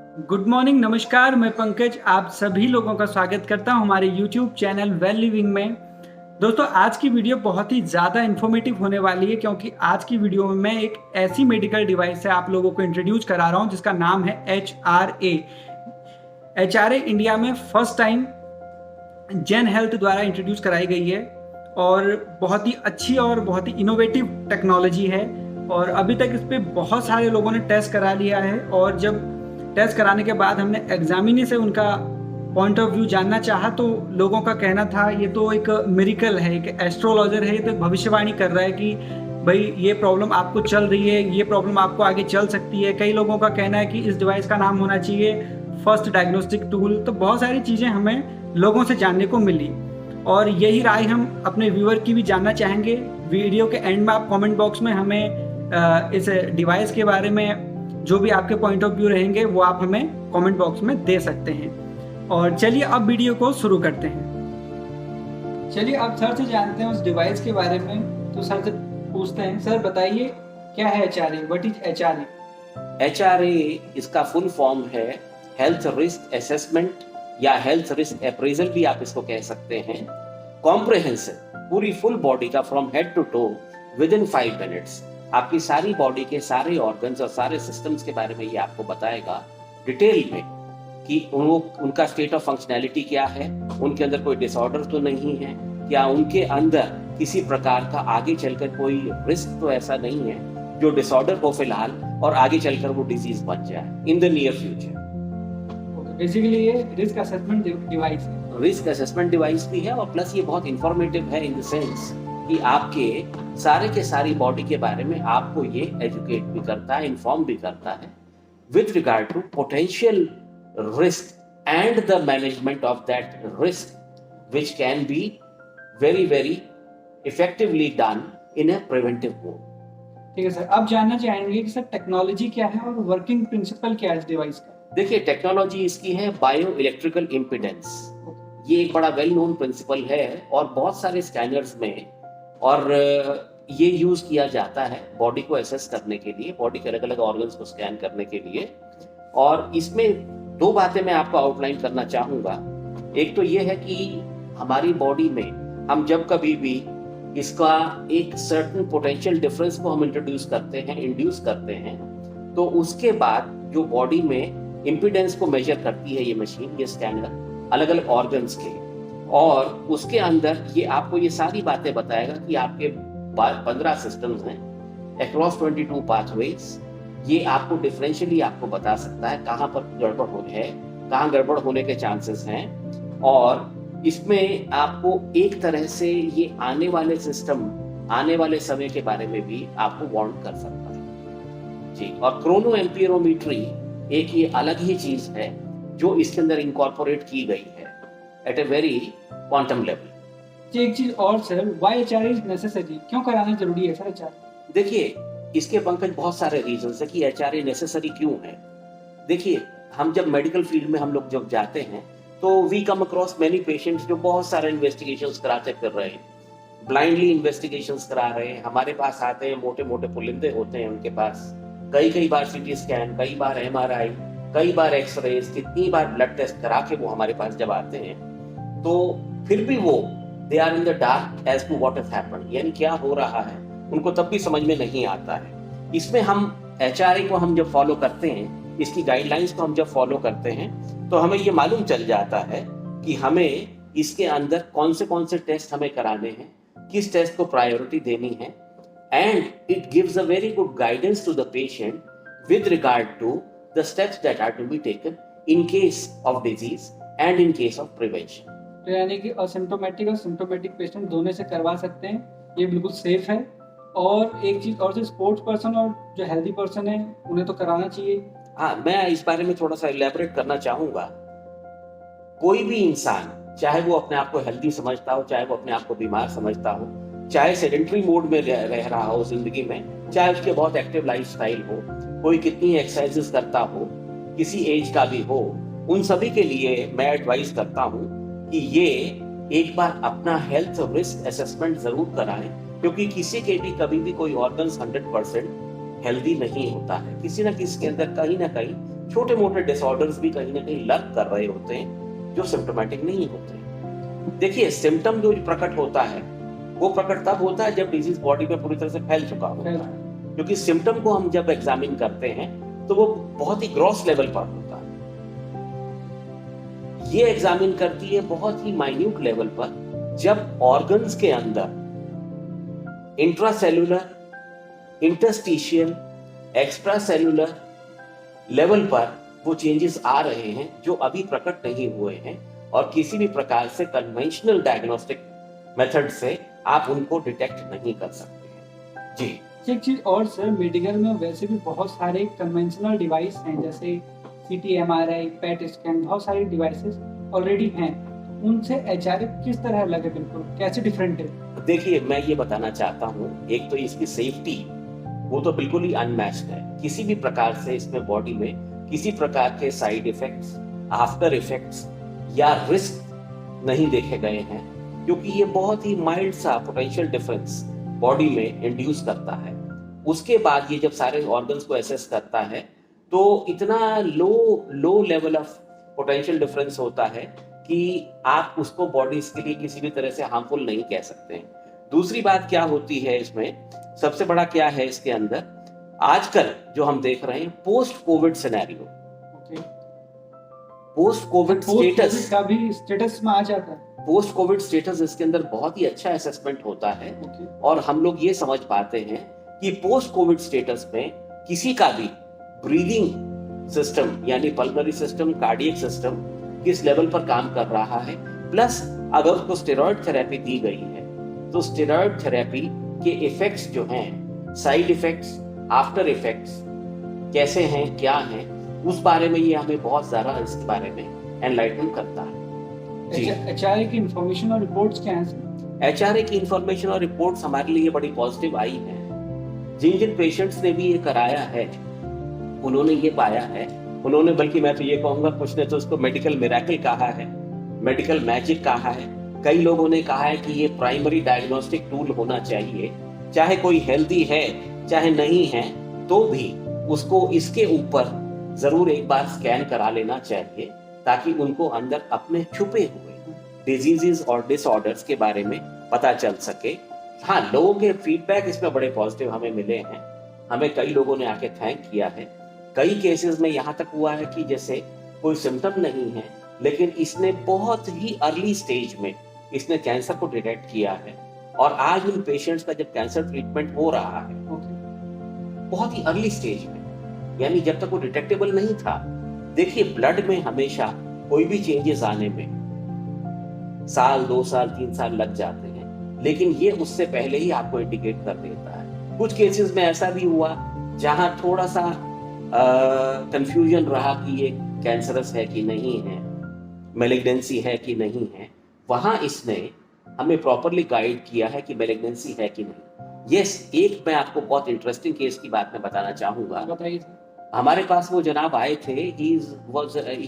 Good morning, नमस्कार। मैं पंकज आप सभी लोगों का स्वागत करता हूं हमारे यूट्यूब चैनल वेल लिविंग में। दोस्तों, आज की वीडियो बहुत ही ज़्यादा इन्फॉर्मेटिव होने वाली है क्योंकि आज की वीडियो में मैं एक ऐसी मेडिकल डिवाइस से आप लोगों को इंट्रोड्यूस करा रहा हूं जिसका नाम है HRA। HRA इंडिया में फर्स्ट टाइम जेन हेल्थ द्वारा इंट्रोड्यूस कराई गई है और बहुत ही अच्छी और बहुत ही इनोवेटिव टेक्नोलॉजी है। और अभी तक इस पर बहुत सारे लोगों ने टेस्ट करा लिया है और जब टेस्ट कराने के बाद हमने एग्जामिनी से उनका पॉइंट ऑफ व्यू जानना चाहा तो लोगों का कहना था ये तो एक मिरेकल है, एक एस्ट्रोलॉजर है, ये तो भविष्यवाणी कर रहा है कि भाई ये प्रॉब्लम आपको चल रही है, ये प्रॉब्लम आपको आगे चल सकती है। कई लोगों का कहना है कि इस डिवाइस का नाम होना चाहिए फर्स्ट डायग्नोस्टिक टूल। तो बहुत सारी चीज़ें हमें लोगों से जानने को मिली और यही राय हम अपने व्यूअर की भी जानना चाहेंगे। वीडियो के एंड में आप कमेंट बॉक्स में हमें इस डिवाइस के बारे में जो भी आपके पॉइंट ऑफ व्यू रहेंगे वो आप हमें कमेंट बॉक्स में दे सकते हैं। और चलिए अब वीडियो को शुरू करते हैं। चलिए अब सर से जानते हैं उस डिवाइस के बारे में। तो सर से पूछते हैं, सर बताइए क्या है HRA, what is HRA? HRA इसका फुल फॉर्म है हेल्थ रिस्क असेसमेंट या हेल्थ रिस्क अप्रेजल भी आप इसको कह सकते हैं। कॉम्प्रिहेंसिव, पूरी फुल बॉडी का from head to toe within 5 minutes आपकी सारी बॉडी के सारे ऑर्गन्स और सारे सिस्टम्स के बारे में ये आपको बताएगा डिटेल में कि उनका स्टेट ऑफ फंक्शनैलिटी क्या है, उनके अंदर कोई डिसऑर्डर तो नहीं है, क्या उनके अंदर किसी प्रकार का आगे चलकर कोई रिस्क तो ऐसा नहीं है जो डिसऑर्डर हो फिलहाल और आगे चलकर वो डिजीज बन जाए in the near future. Basically ये रिस्क असेसमेंट डिवाइस है। रिस्क असेसमेंट डिवाइस भी है और प्लस ये बहुत इंफॉर्मेटिव है इन द सेंस कि आपके सारे के सारी बॉडी के बारे में आपको ये एजुकेट भी करता है, इन्फॉर्म भी करता है with regard to potential risk and the management of that risk which can be very very effectively done in a preventive mode. ठीक है सर, अब जानना चाहेंगे कि सर टेक्नोलॉजी क्या है और वर्किंग प्रिंसिपल क्या है इस डिवाइस का? देखिए, टेक्नोलॉजी इसकी है बायो इलेक्ट्रिकल इम्पिडेंस। ये एक बड़ा वेल नोन प्रिंसिपल है और बहुत सारे स्कैनर्स में और ये यूज किया जाता है बॉडी को एसेस करने के लिए, बॉडी के अलग अलग ऑर्गन्स को स्कैन करने के लिए। और इसमें 2 बातें मैं आपको आउटलाइन करना चाहूंगा। एक तो ये है कि हमारी बॉडी में हम जब कभी भी इसका एक सर्टेन पोटेंशियल डिफरेंस को हम इंट्रोड्यूस करते हैं, इंड्यूस करते हैं, तो उसके बाद जो बॉडी में इम्पिडेंस को मेजर करती है ये मशीन, ये स्कैनर अलग अलग ऑर्गन्स के, और उसके अंदर ये आपको ये सारी बातें बताएगा कि आपके 15 सिस्टम्स हैं अक्रॉस 22 पाथवेज। ये आपको डिफरेंशियली आपको बता सकता है कहाँ पर गड़बड़ हो है, कहाँ गड़बड़ होने के चांसेस हैं। और इसमें आपको एक तरह से ये आने वाले सिस्टम, आने वाले समय के बारे में भी आपको वार्न कर सकता है जी। और क्रोनो एम्पियरोमीट्री एक ये अलग ही चीज है जो इसके अंदर इंकॉर्पोरेट की गई है at a very quantum level. एक चीज और sir, why HRA is necessary, क्यों कराना जरूरी है सर HRA? देखिए, इसके पंकज बहुत सारे रीजन है कि HRA नेसेसरी क्यों है। देखिए, हम जब मेडिकल फील्ड में हम लोग जब जाते हैं तो we come across many patients जो बहुत सारे इन्वेस्टिगेशंस कराते फिर रहे हैं, ब्लाइंडली इन्वेस्टिगेशंस करा रहे हैं, हमारे पास आते हैं, मोटे मोटे पुलिंदे होते हैं उनके पास, कई बार CT स्कैन, कई बार MRI, कई बार एक्सरेज, कितनी बार ब्लड टेस्ट करा के वो हमारे पास जब आते हैं तो फिर भी वो they are in the dark as to what has happened, यानी क्या हो रहा है उनको तब भी समझ में नहीं आता है। इसमें हम HRA को हम जब फॉलो करते हैं, इसकी गाइडलाइंस को हम जब फॉलो करते हैं तो हमें ये मालूम चल जाता है कि हमें इसके अंदर कौन से टेस्ट हमें कराने हैं, किस टेस्ट को प्रायोरिटी देनी है, and it gives a very good guidance to the patient with regard to the steps that are to be taken in case of disease and in case of prevention। तो यानी कि asymptomatic और symptomatic patient दोनों से करवा सकते हैं, ये बिल्कुल सेफ है। और एक चीज और, स्पोर्ट्स पर्सन और जो हेल्दी पर्सन है उन्हें तो कराना चाहिए। हाँ, मैं इस बारे में थोड़ा सा इलैबोरेट करना चाहूंगा। कोई भी इंसान, चाहे वो अपने आप को हेल्दी समझता हो, चाहे वो अपने आप को बीमार समझता हो, चाहे सेडेंटरी मोड में रह रहा हो जिंदगी में, चाहे उसके बहुत एक्टिव लाइफस्टाइल हो, कोई कितनी एक्सरसाइजेस करता हो, किसी एज का भी हो, उन सभी के लिए मैं एडवाइस करता हूं कि ये एक बार अपना हेल्थ रिस्क असेसमेंट जरूर कराएं, क्योंकि किसी के भी कभी भी कोई ऑर्गन्स 100% हेल्दी नहीं होता है। किसी ना किसी के अंदर कहीं ना कहीं छोटे मोटे डिसऑर्डर्स भी कहीं ना कहीं लग कर रहे होते हैं जो सिम्टोमेटिक नहीं होते। देखिए, सिम्टम जो प्रकट होता है वो प्रकट तब होता है जब डिजीज बॉडी में पूरी तरह से फैल चुका होता है, क्योंकि सिम्टम को हम जब एग्जामिन करते हैं तो वो बहुत ही ग्रॉस लेवल पर होता है। ये एग्जामिन करती है बहुत ही माइन्यूट लेवल पर, जब ऑर्गन्स के अंदर intracellular, interstitial, extra cellular level पर वो चेंजेस आ रहे हैं जो अभी प्रकट नहीं हुए हैं, और किसी भी प्रकार से कन्वेंशनल डायग्नोस्टिक मेथड से आप उनको डिटेक्ट नहीं कर सकते हैं। जी, एक चीज और सर, मेडिकल में वैसे भी बहुत सारे कन्वेंशनल डिवाइस हैं, जैसे सीटी, एमआरआई, पेट स्कैन, बहुत सारे डिवाइसेस ऑलरेडी हैं। उनसे एचआरए किस तरह अलग है, बिल्कुल कैसे डिफरेंट है? देखिए, मैं ये बताना चाहता हूँ, एक तो इसकी सेफ्टी वो तो बिल्कुल ही अनमैच्ड है। किसी भी प्रकार से इसमें बॉडी में किसी प्रकार के साइड इफेक्ट्स, आफ्टर इफेक्ट्स या रिस्क नहीं देखे गए हैं, क्योंकि ये बहुत ही माइल्ड सा पोटेंशियल डिफरेंस बॉडी में इंड्यूस करता है। उसके बाद ये जब सारे ऑर्गन्स को एसेस करता है तो इतना low level of potential difference होता है कि आप उसको बॉडी के लिए किसी भी तरह से हार्मफुल नहीं कह सकते हैं। दूसरी बात क्या होती है इसमें, सबसे बड़ा क्या है इसके अंदर, आजकल जो हम देख रहे हैं post Covid scenario, post Covid status का भी स्टेटस में आ जाता है। पोस्ट कोविड स्टेटस इसके अंदर बहुत ही अच्छा असेसमेंट होता है, और हम लोग ये समझ पाते हैं कि पोस्ट कोविड स्टेटस में किसी का भी ब्रीदिंग सिस्टम यानी पल्मोनरी सिस्टम, कार्डियक सिस्टम किस लेवल पर काम कर रहा है, प्लस अगर उसको स्टेरॉइड थेरेपी दी गई है तो स्टेरॉइड थेरेपी के इफेक्ट्स जो हैं, साइड इफेक्ट्स, आफ्टर इफेक्ट्स कैसे हैं, क्या हैं, उस बारे में ये हमें बहुत ज्यादा इसके बारे में एनलाइटन करता है। एचआरए की इंफॉर्मेशन और रिपोर्ट्स क्या हैं? एचआरए की इंफॉर्मेशन और रिपोर्ट्स हमारे लिए बड़ी पॉजिटिव आई है। जिन पेशेंट्स ने भी ये कराया है उन्होंने ये पाया है, उन्होंने, बल्कि मैं तो ये कहूंगा, कुछ ने तो उसको मेडिकल मिरेकल कहा है, मेडिकल मैजिक कहा है। कई लोगों ने कहा है कि ये प्राइमरी डायग्नोस्टिक टूल होना चाहिए, चाहे कोई हेल्दी है चाहे नहीं है तो भी उसको इसके ऊपर जरूर एक बार स्कैन करा लेना चाहिए, ताकि उनको अंदर अपने छुपे हुए डिजीजेस और डिसऑर्डर्स के बारे में पता चल सके। हाँ, लोगों के फीडबैक इसमें बड़े पॉजिटिव हमें मिले हैं, हमें कई लोगों ने आके थैंक किया है। कई केसेस में यहाँ तक हुआ है कि जैसे कोई सिम्टम नहीं है लेकिन इसने बहुत ही अर्ली स्टेज में इसने कैंसर को डिटेक्ट किया है, और आज उन पेशेंट्स का जब कैंसर ट्रीटमेंट हो रहा है बहुत ही अर्ली स्टेज में, यानी जब तक वो डिटेक्टेबल नहीं था। देखिए, ब्लड में हमेशा कोई भी चेंजेस आने में साल, 2 साल, 3 साल लग जाते हैं, लेकिन ये उससे पहले ही आपको इंडिकेट कर देता है। कुछ केसेस में ऐसा भी हुआ जहां थोड़ा सा कंफ्यूजन रहा कि ये कैंसरस है कि नहीं है, मैलिग्नेंसी है कि नहीं है, वहां इसने हमें प्रॉपरली गाइड किया है कि मैलिग्नेंसी है कि नहीं। यस, एक मैं आपको बहुत इंटरेस्टिंग केस की बात मैं बताना चाहूंगा। बताइए। हमारे पास वो जनाब आए थे, ही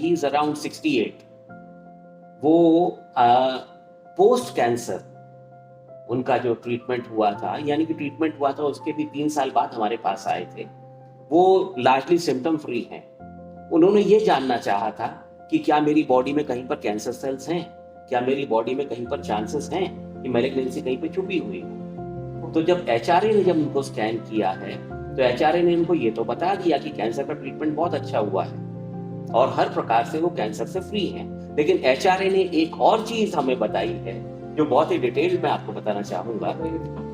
इज अराउंड 68। वो पोस्ट कैंसर उनका जो ट्रीटमेंट हुआ था, यानी कि ट्रीटमेंट हुआ था उसके भी 3 साल बाद हमारे पास आए थे। वो लार्जली सिम्टम फ्री हैं। उन्होंने ये जानना चाहा था कि क्या मेरी बॉडी में कहीं पर कैंसर सेल्स हैं, क्या मेरी बॉडी में कहीं पर चांसेस हैं कि मैलिग्नेंसी कहीं पे छुपी हुई है। तो जब एचआरए ने जब उनको स्कैन किया है तो एचआरए ने इनको ये तो बता दिया कि कैंसर का ट्रीटमेंट बहुत अच्छा हुआ है और हर प्रकार से वो कैंसर से फ्री हैं। लेकिन एचआरए ने एक और चीज हमें बताई है जो बहुत ही डिटेल में आपको बताना चाहूंगा।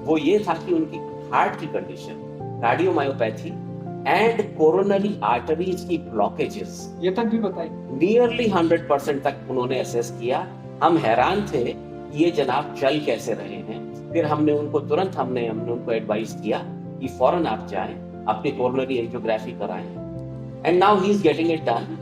वो ये था कि उनकी हार्ट की condition, cardiomyopathy and coronary arteries की ब्लॉकेजेस ये तक भी बताई, नियरली 100% तक उन्होंने एसेस किया। हम हैरान थे कि ये जनाब चल कैसे रहे हैं। फिर हमने उनको एडवाइस किया कि फौरन आप जाएं, अपनी कोरोनरी एंजियोग्राफी कराएं, and now he is getting it done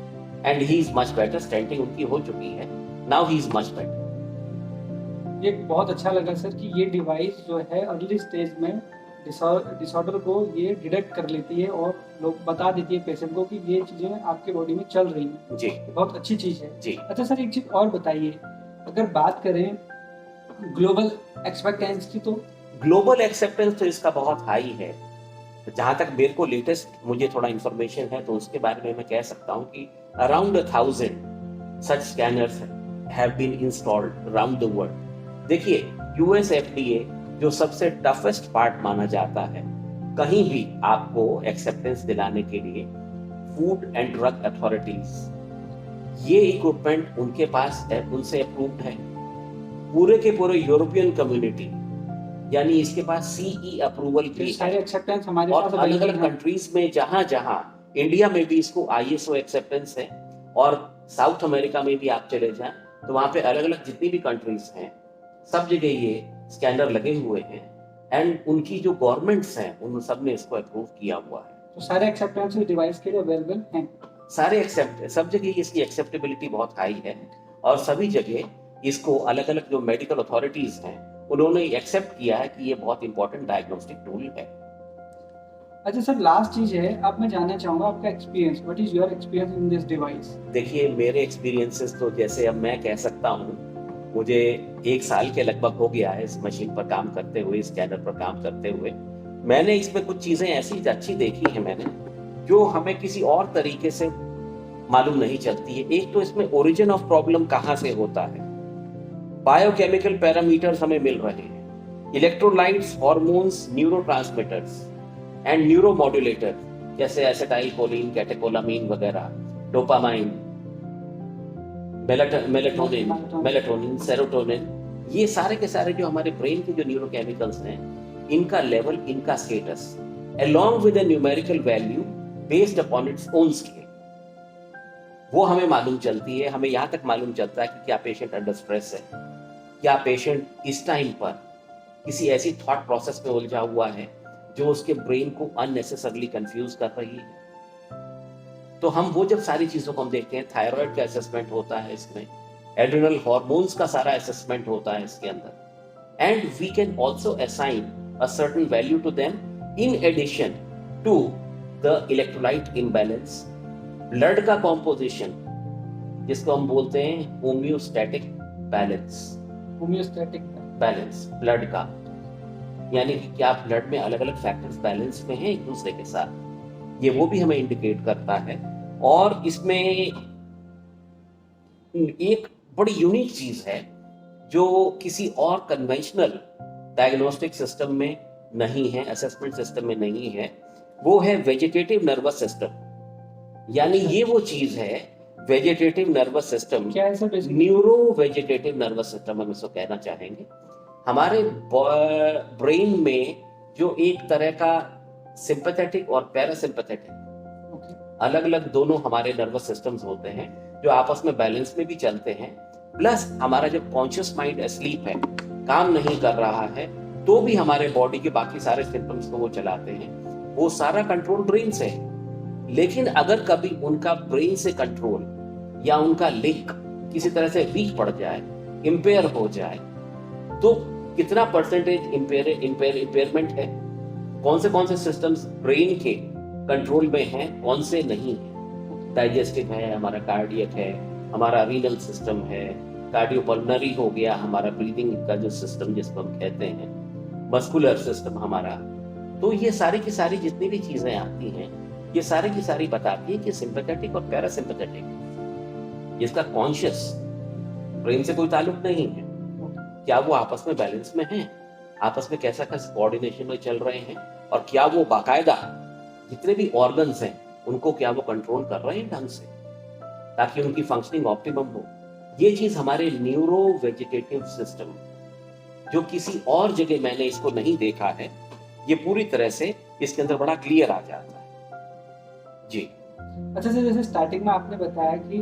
and he is much better. Stenting उनकी हो चुकी है, now he is much better. ये बहुत अच्छा लगा सर कि ये डिवाइस जो है अर्ली स्टेज में डिसऑर्डर को ये डिटेक्ट कर लेती है और लोग बता देती है पेशेंट को कि ये चीजें आपके बॉडी में चल रही हैं। जी, बहुत अच्छी चीज है जी। अच्छा सर, एक चीज और बताइए, अगर बात करें ग्लोबल एक्सपेक्टेंस की, तो ग्लोबल एक्सेप्टेंस तो इसका बहुत हाई है। जहां तक मेरे को लेटेस्ट मुझे थोड़ा इंफॉर्मेशन है तो उसके बारे में मैं कह सकता हूं कि around 1000 such scanners have been installed around the world. देखिए, यूएस एफडीए जो सबसे टफेस्ट पार्ट माना जाता है कहीं भी आपको एक्सेप्टेंस दिलाने के लिए, फूड एंड ड्रग अथॉरिटीज, ये इक्विपमेंट उनके पास है, उनसे अप्रूव्ड है। पूरे के पूरे यूरोपियन कम्युनिटी यानी इसके पास सीई अप्रूवल भी सारे एक्सेप्टेंस हमारे और पास अलग available अलग हैं। कंट्रीज में जहां जहां इंडिया में भी इसको आईएसओ एक्सेप्टेंस है, और साउथ अमेरिका में भी आप चले जाएं तो वहां पे अलग अलग जितनी भी कंट्रीज हैं सब जगह ये स्कैनर लगे हुए हैं, एंड उनकी जो गवर्नमेंट्स हैं उन सब ने इसको अप्रूव किया हुआ है। तो सारे एक्सेप्टेंस डिवाइस के लिए अवेलेबल हैं। सारे एक्सेप्ट सब जगह इसकी एक्सेप्टेबिलिटी बहुत हाई है, और सभी जगह इसको अलग अलग जो मेडिकल अथॉरिटीज हैं उन्होंने एक्सेप्ट किया है कि ये बहुत इंपॉर्टेंट डायग्नोस्टिक टूल है। अच्छा सर, लास्ट चीज है, अब मैं जानना चाहूंगा आपका experience, what is your experience in this device? देखिए, मेरे एक्सपीरियंसेस तो जैसे अब मैं कह सकता हूँ, मुझे 1 साल के लगभग हो गया है इस मशीन पर काम करते हुए, स्कैनर पर काम करते हुए। मैंने इसमें कुछ चीजें ऐसी अच्छी देखी है मैंने, जो हमें किसी और तरीके से मालूम नहीं चलती है। एक तो इसमें ओरिजिन ऑफ प्रॉब्लम कहाँ से होता है, बायोकेमिकल पैरामीटर्स हमें मिल रहे हैं, इलेक्ट्रोलाइट्स, हार्मोन्स, न्यूरोट्रांसमीटर्स एंड न्यूरोमॉड्यूलेटर जैसे एसिटाइल कोलिन, कैटेकोलामीन वगैरह, डोपामाइन, मेलाटोनिन, सेरोटोनिन, ये सारे के सारे जो हमारे ब्रेन के जो न्यूरोकेमिकल्स हैं, इनका लेवल, इनका status, along with a numerical value based upon its own scale, वो हमें मालूम चलती है। हमें यहाँ तक मालूम चलता है कि क्या पेशेंट अंडर स्ट्रेस है, क्या पेशेंट इस टाइम पर किसी ऐसी थॉट प्रोसेस में उलझा हुआ है जो उसके ब्रेन को अननेसेसरली कंफ्यूज कर रही है। तो हम वो जब सारी चीजों को हम देखते हैं, थायराइड का असेसमेंट होता है इसमें, एड्रिनल हार्मोन्स का सारा असेसमेंट होता है इसके अंदर, and we can also assign a certain value to them in addition to the electrolyte imbalance, blood का कॉम्पोजिशन जिसको हम बोलते हैं homeostatic balance, homeostatic balance blood का, यानी कि क्या ब्लड में अलग अलग फैक्टर्स बैलेंस में हैं एक दूसरे के साथ, ये वो भी हमें इंडिकेट करता है। और इसमें एक बड़ी यूनिक चीज है जो किसी और कन्वेंशनल डायग्नोस्टिक सिस्टम में नहीं है, असेसमेंट सिस्टम में नहीं है, वो है वेजिटेटिव नर्वस सिस्टम। यानी ये वो चीज है, वेजिटेटिव नर्वस सिस्टम, क्या है sir? Neuro vegetative nervous system हम इसको कहना चाहेंगे। हमारे ब्रेन में जो एक तरह का सिंपैथेटिक और पैरासिम्पैथेटिक अलग अलग दोनों हमारे नर्वस सिस्टम्स होते हैं जो आपस में बैलेंस में भी चलते हैं, प्लस हमारा जब कॉन्शियस माइंड अस्लीप है, काम नहीं कर रहा है, तो भी हमारे बॉडी के बाकी सारे सिम्टम्स को वो चलाते हैं। वो सारा कंट्रोल ब्रेन से है। लेकिन अगर कभी उनका ब्रेन से कंट्रोल या उनका लिंक किसी तरह से वीक पड़ जाए, इंपेयर हो जाए, तो कितना परसेंटेज इंपेयरमेंट है, कौन से सिस्टम्स ब्रेन के कंट्रोल में हैं, कौन से नहीं है। डाइजेस्टिव है, हमारा कार्डियक है, हमारा रीनल सिस्टम है, कार्डियोपल्मनरी हो गया, हमारा ब्रीदिंग का जो सिस्टम जिसको हम कहते हैं, मस्कुलर सिस्टम हमारा। तो ये सारी की सारी जितनी भी चीजें आती हैं, ये सारी की सारी बताती है कि सिंपैथेटिक और पैरासिम्पैथेटिक, जिसका कॉन्शियस ब्रेन से कोई ताल्लुक नहीं है, क्या वो आपस में बैलेंस में हैं, आपस में कैसा कोऑर्डिनेशन में चल रहे हैं, और क्या वो बाकायदा जितने भी ऑर्गन्स हैं उनको क्या वो कंट्रोल कर रहे हैं ढंग से, ताकि उनकी फंक्शनिंग ऑप्टिमम हो। ये चीज हमारे न्यूरो वेजिटेटिव सिस्टम, जो किसी और जगह मैंने इसको नहीं देखा है, ये पूरी तरह से इसके अंदर बड़ा क्लियर आ जाता है जी। अच्छा सर, जैसे स्टार्टिंग में आपने बताया कि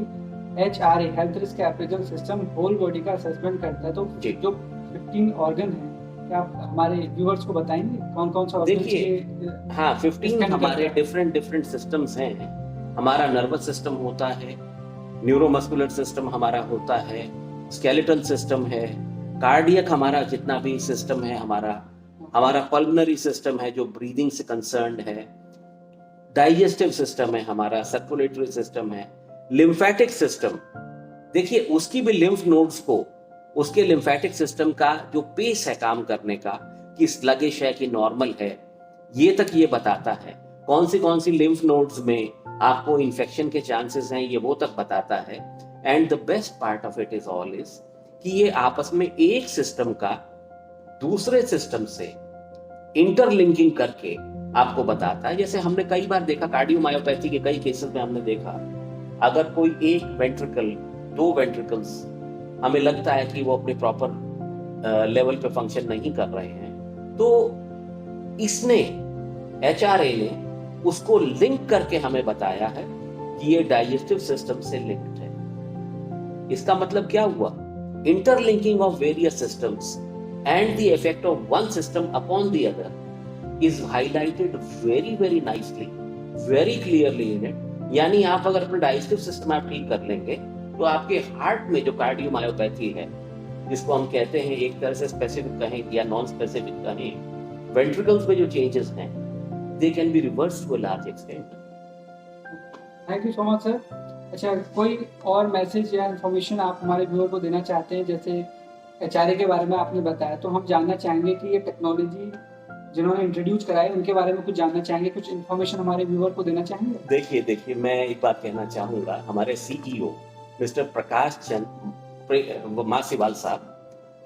HRA health risk appraisal system whole body का असेसमेंट करता है, तो जो 15 ऑर्गन है, क्या आप हमारे व्यूअर्स को बताएंगे कौन कौन सा ऑर्गन? देखिए, हाँ, 15 हमारे डिफरेंट सिस्टम्स हैं। हमारा नर्वस सिस्टम होता है, न्यूरोमस्कुलर सिस्टम हमारा होता है, स्केलेटल सिस्टम है, कार्डियक हमारा जितना भी सिस्टम है, हमारा पल्मनरी सिस्टम है जो ब्रीदिंग से कंसर्न्ड है, डाइजेस्टिव सिस्टम है हमारा, सर्कुलेटरी सिस्टम है, लिम्फेटिक सिस्टम। देखिए, उसकी भी लिम्फ नोड्स को, उसके लिम्फेटिक सिस्टम का जो पेस है काम करने का, कि स्लगिश है कि नॉर्मल है, ये तक ये बताता है। कौन सी लिम्फ नोड्स में आपको इन्फेक्शन के चांसेस हैं, ये वो तक बताता है। And the best part of it is all is कि ये आपस में एक सिस्टम का दूसरे सिस्टम से इंटरलिंकिंग करके आपको बताता है। जैसे हमने कई बार देखा कार्डियोमायोपैथी के कई केसेस में हमने देखा, अगर कोई एक वेंट्रिकल, 2 वेंट्रिकल्स हमें लगता है कि वो अपने प्रॉपर लेवल पे फंक्शन नहीं कर रहे हैं, तो इसने HRA ने उसको लिंक करके हमें बताया है कि ये डाइजेस्टिव सिस्टम से लिंक्ड है। इसका मतलब क्या हुआ? Interlinking of various systems and the effect of one system upon the other is highlighted very nicely, very clearly in it. यानी आप अगर अपना डाइजेस्टिव सिस्टम आप ठीक कर लेंगे तो आपके हार्ट में जो कार्डियोमायोपैथी है, जिसको हम कहते हैं एक तरह से स्पेसिफिक कहें या नॉन स्पेसिफिक कहें, वेंट्रिकल्स में जो चेंजेस हैं they can be reversed to a large extent. Thank you so much sir. अच्छा, कोई और मैसेज या इन्फॉर्मेशन आप हमारे व्यूअर को देना चाहते हैं? जैसे HRA के बारे में आपने बताया, तो हम जानना चाहेंगे कि ये टेक्नोलॉजी जिन्होंने इंट्रोड्यूस कराई उनके बारे में कुछ जानना चाहेंगे, कुछ इन्फॉर्मेशन हमारे व्यूअर को देना चाहेंगे? देखिए मैं एक बात कहना चाहूँगा। हमारे CEO मिस्टर प्रकाश चंद मासीवाल साहब,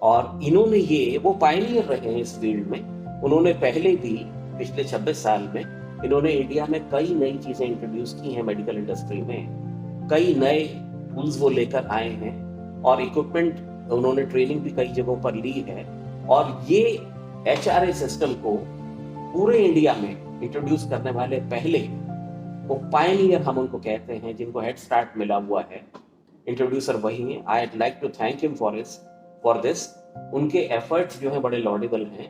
और इन्होंने वो पायनियर रहे हैं इस फील्ड में। उन्होंने पहले भी पिछले 26 साल में इन्होंने इंडिया में कई नई चीज़ें इंट्रोड्यूस की हैं मेडिकल इंडस्ट्री में। कई नए टूल्स वो लेकर आए हैं और इक्विपमेंट उन्होंने ट्रेनिंग भी कई जगहों पर ली है। और ये HRA सिस्टम को पूरे इंडिया में इंट्रोड्यूस करने वाले पहले वो पायनियर हम उनको कहते हैं, जिनको हेड स्टार्ट मिला हुआ है। इंट्रोड्यूसर वही हैं। I would like to thank him for this. उनके एफर्ट्स जो हैं बड़े लॉडेबल हैं।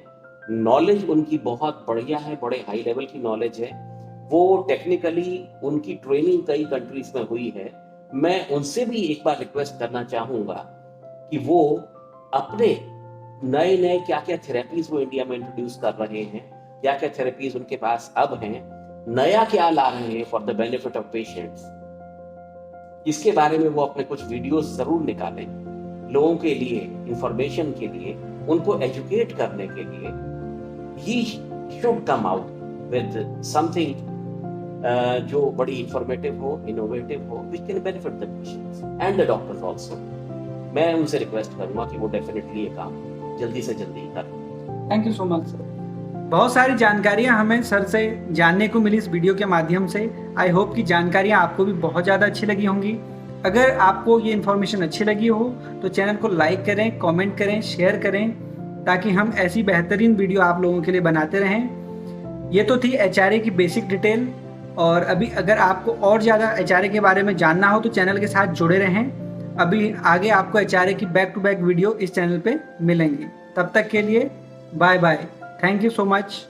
नॉलेज उनकी बहुत बढ़िया है, बड़े हाई लेवल की नॉलेज है। वो टेक्निकली उनकी ट्रेनिंग कई कंट्रीज में हुई है। मैं उनसे भी एक बार रिक्वेस्ट करना चाहूँगा कि वो अपने नए क्या थेरेपीज वो इंडिया में इंट्रोड्यूस कर रहे हैं, क्या थेरेपीज उनके पास अब हैं, नया क्या ला रहे हैं for the benefit of patients, इसके बारे में वो अपने कुछ वीडियोस जरूर निकालें। लोगों के लिए, इंफॉर्मेशन के लिए, उनको एजुकेट करने के लिए। He should come out with something जो बड़ी इंफॉर्मेटिव हो, इनोवेटिव हो, which can benefit the patients and the doctors also। मैं उनसे रिक्वेस्ट करूंगा कि वो डेफिनेटली ये काम जल्दी से जल्दी करें। Thank you so much sir. बहुत सारी जानकारियां हमें सर से जानने को मिली इस वीडियो के माध्यम से। आई होप कि जानकारियां आपको भी बहुत ज़्यादा अच्छी लगी होंगी। अगर आपको ये इन्फॉर्मेशन अच्छी लगी हो तो चैनल को लाइक करें, कमेंट करें, शेयर करें, ताकि हम ऐसी बेहतरीन वीडियो आप लोगों के लिए बनाते रहें। ये तो थी HRA की बेसिक डिटेल। और अभी अगर आपको और ज़्यादा HRA के बारे में जानना हो तो चैनल के साथ जुड़े रहें। अभी आगे आपको HRA की बैक टू बैक वीडियो इस चैनल पे मिलेंगी। तब तक के लिए bye bye. Thank you so much.